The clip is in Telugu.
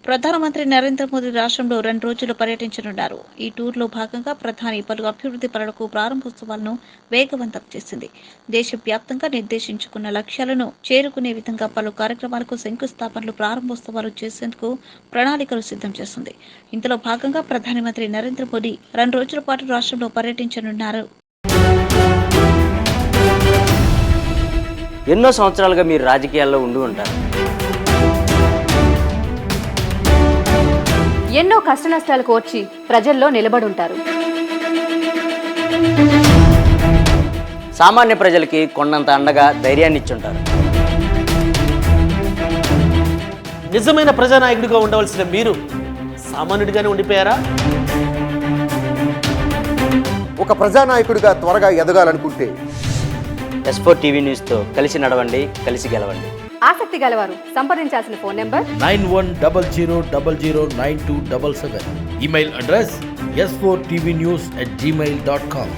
ప్రధానమంత్రి నరేంద్ర మోదీ రాష్ట్రంలో 2 రోజులు పర్యటించనున్నారు. ఈ టూర్లో భాగంగా ప్రధాని పలు అభివృద్ధి పనులకు ప్రారంభోత్సవాలను వేగవంతం చేసింది. దేశవ్యాప్తంగా నిర్దేశించుకున్న లక్ష్యాలను చేరుకునే విధంగా పలు కార్యక్రమాలకు శంకుస్థాపనలు, ప్రారంభోత్సవాలు చేసేందుకు ప్రణాళికలు సిద్ధం చేసింది. ఇందులో భాగంగా ప్రధానమంత్రి నరేంద్ర మోదీ 2 రోజుల పాటు రాష్ట్రంలో పర్యటించనున్నారు. ఎన్నో సంవత్సరాలుగా మీరు రాజకీయాల్లో ఉండి ఉంటారు. ఎన్నో కష్టనష్టాలు కోర్చి ప్రజల్లో నిలబడుంటారు. సామాన్య ప్రజలకి కొండంత అండగా ధైర్యాన్ని ఇచ్చుంటారు. నిజమైన ప్రజానాయకుడిగా ఉండవలసిన మీరు సామాన్యుడిగానే ఉండిపోయారా? ఒక ప్రజానాయకుడిగా త్వరగా ఎదగాలనుకుంటే S4 టీవీ న్యూస్తో కలిసి నడవండి, కలిసి గెలవండి. ఆసక్తి గలవారు సంప్రదించాల్సిన phone number 9100009277. Email address s4tvnews@gmail.com.